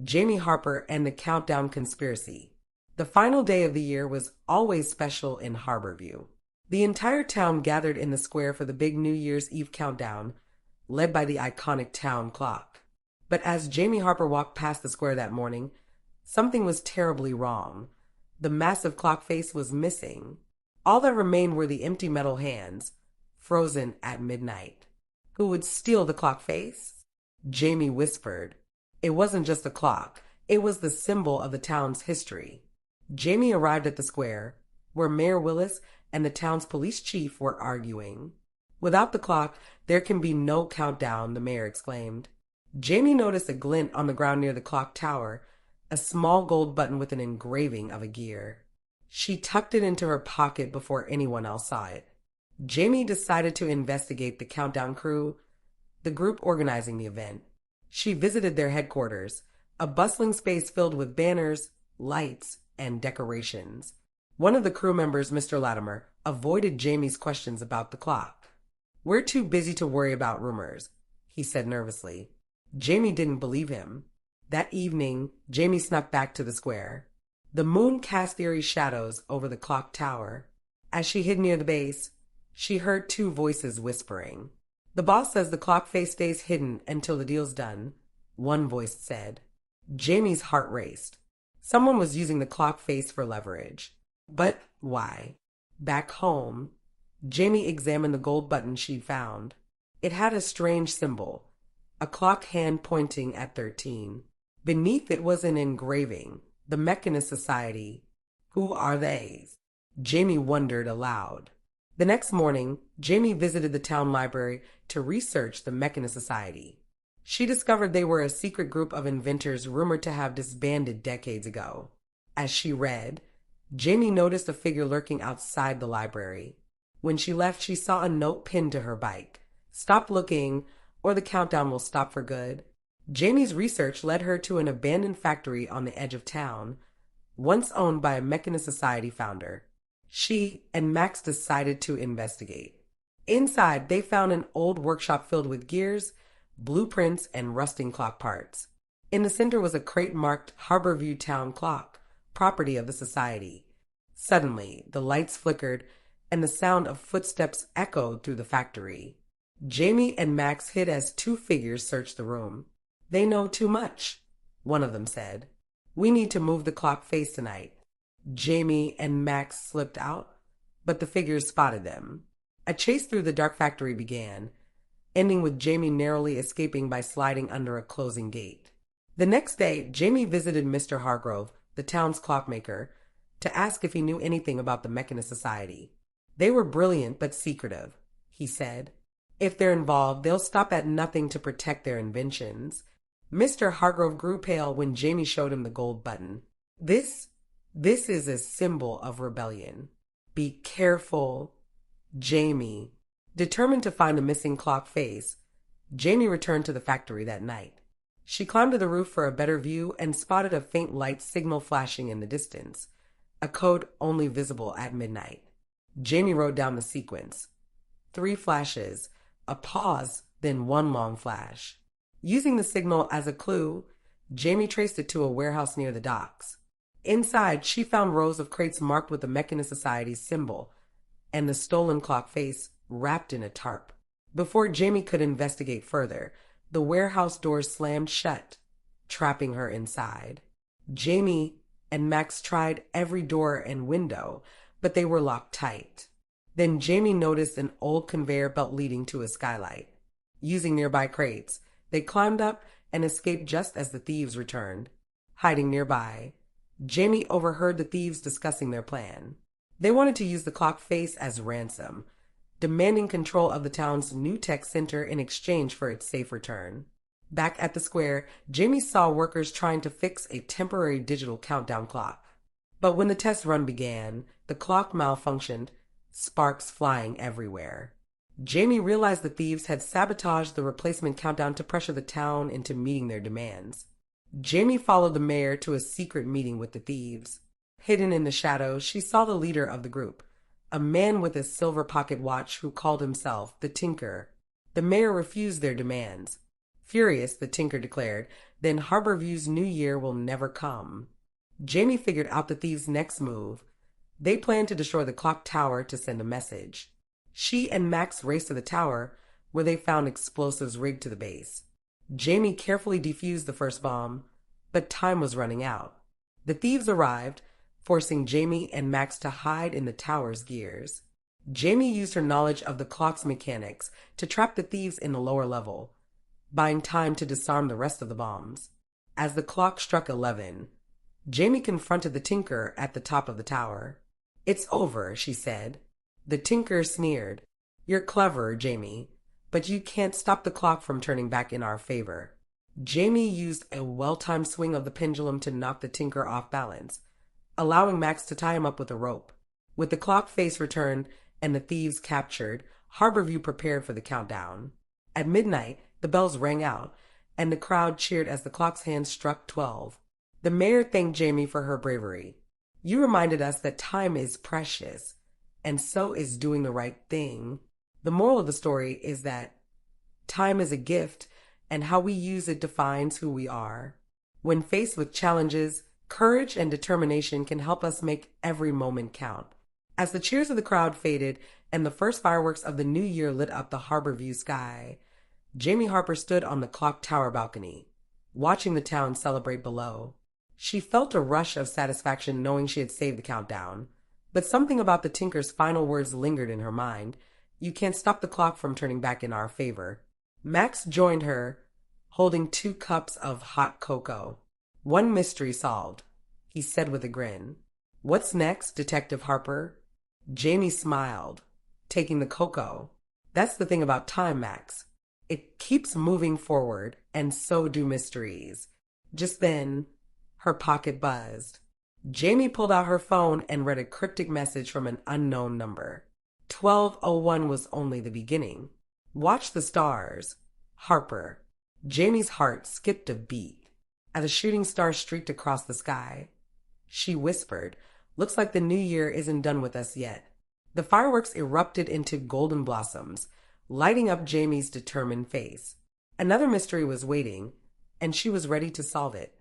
Jamie Harper and the Countdown Conspiracy. The final day of the year was always special in Harborview. The entire town gathered in the square for the big New Year's Eve countdown, led by the iconic town clock. But as Jamie Harper walked past the square that morning, something was terribly wrong. The massive clock face was missing. All that remained were the empty metal hands, frozen at midnight. Who would steal the clock face? Jamie whispered. It wasn't just a clock. It was the symbol of the town's history. Jamie arrived at the square, where Mayor Willis and the town's police chief were arguing. Without the clock, there can be no countdown, the mayor exclaimed. Jamie noticed a glint on the ground near the clock tower, a small gold button with an engraving of a gear. She tucked it into her pocket before anyone else saw it. Jamie decided to investigate the countdown crew, the group organizing the event. She visited their headquarters, a bustling space filled with banners, lights, and decorations. One of the crew members, Mr. Latimer, avoided Jamie's questions about the clock. "We're too busy to worry about rumors," he said nervously. Jamie didn't believe him. That evening, Jamie snuck back to the square. The moon cast eerie shadows over the clock tower. As she hid near the base, she heard two voices whispering. "The boss says the clock face stays hidden until the deal's done," one voice said. Jamie's heart raced. Someone was using the clock face for leverage. But why? Back home, Jamie examined the gold button she'd found. It had a strange symbol, a clock hand pointing at 13. Beneath it was an engraving, the Mechanist Society. Who are they? Jamie wondered aloud. The next morning, Jamie visited the town library to research the Mechanist Society. She discovered they were a secret group of inventors rumored to have disbanded decades ago. As she read, Jamie noticed a figure lurking outside the library. When she left, she saw a note pinned to her bike. "Stop looking, or the countdown will stop for good." Jamie's research led her to an abandoned factory on the edge of town, once owned by a Mechanist Society founder. She and Max decided to investigate. Inside, they found an old workshop filled with gears, blueprints, and rusting clock parts. In the center was a crate marked Harborview Town Clock, property of the society. Suddenly, the lights flickered, and the sound of footsteps echoed through the factory. Jamie and Max hid as two figures searched the room. "They know too much," one of them said. "We need to move the clock face tonight." Jamie and Max slipped out, but the figures spotted them. A chase through the dark factory began, ending with Jamie narrowly escaping by sliding under a closing gate. The next day, Jamie visited Mr. Hargrove, the town's clockmaker, to ask if he knew anything about the Mechanist Society. "They were brilliant but secretive," he said. "If they're involved, they'll stop at nothing to protect their inventions." Mr. Hargrove grew pale when Jamie showed him the gold button. This is a symbol of rebellion. Be careful, Jamie." Determined to find the missing clock face, Jamie returned to the factory that night. She climbed to the roof for a better view and spotted a faint light signal flashing in the distance, a code only visible at midnight. Jamie wrote down the sequence. 3 flashes, a pause, then 1 long flash. Using the signal as a clue, Jamie traced it to a warehouse near the docks. Inside, she found rows of crates marked with the Mechanist Society's symbol and the stolen clock face wrapped in a tarp. Before Jamie could investigate further, the warehouse doors slammed shut, trapping her inside. Jamie and Max tried every door and window, but they were locked tight. Then Jamie noticed an old conveyor belt leading to a skylight. Using nearby crates, they climbed up and escaped just as the thieves returned. Hiding nearby, Jamie overheard the thieves discussing their plan. They wanted to use the clock face as ransom, demanding control of the town's new tech center in exchange for its safe return. Back at the square, Jamie saw workers trying to fix a temporary digital countdown clock. But when the test run began, the clock malfunctioned, sparks flying everywhere. Jamie realized the thieves had sabotaged the replacement countdown to pressure the town into meeting their demands. Jamie followed the mayor to a secret meeting with the thieves. Hidden in the shadows, she saw the leader of the group, a man with a silver pocket watch who called himself the Tinker. The mayor refused their demands. Furious, the Tinker declared, then Harborview's new year will never come. Jamie figured out the thieves' next move. They planned to destroy the clock tower to send a message. She and Max raced to the tower, where they found explosives rigged to the base. Jamie carefully defused the first bomb, but time was running out. The thieves arrived, forcing Jamie and Max to hide in the tower's gears. Jamie used her knowledge of the clock's mechanics to trap the thieves in the lower level, buying time to disarm the rest of the bombs. As the clock struck 11, Jamie confronted the Tinker at the top of the tower. "It's over," she said. The Tinker sneered. "You're clever, Jamie, but you can't stop the clock from turning back in our favor." Jamie used a well-timed swing of the pendulum to knock the Tinker off balance, allowing Max to tie him up with a rope. With the clock face returned and the thieves captured, Harborview prepared for the countdown. At midnight, the bells rang out, and the crowd cheered as the clock's hands struck 12. The mayor thanked Jamie for her bravery. "You reminded us that time is precious, and so is doing the right thing." The moral of the story is that time is a gift, and how we use it defines who we are. When faced with challenges, courage and determination can help us make every moment count. As the cheers of the crowd faded and the first fireworks of the new year lit up the Harborview sky, Jamie Harper stood on the clock tower balcony, watching the town celebrate below. She felt a rush of satisfaction knowing she had saved the countdown, but something about the Tinker's final words lingered in her mind. "You can't stop the clock from turning back in our favor." Max joined her, holding 2 cups of hot cocoa. "One mystery solved," he said with a grin. "What's next, Detective Harper?" Jamie smiled, taking the cocoa. "That's the thing about time, Max. It keeps moving forward, and so do mysteries." Just then, her pocket buzzed. Jamie pulled out her phone and read a cryptic message from an unknown number. 1201 was only the beginning. "Watch the stars. Harper." Jamie's heart skipped a beat as a shooting star streaked across the sky. She whispered, "Looks like the new year isn't done with us yet." The fireworks erupted into golden blossoms, lighting up Jamie's determined face. Another mystery was waiting, and she was ready to solve it.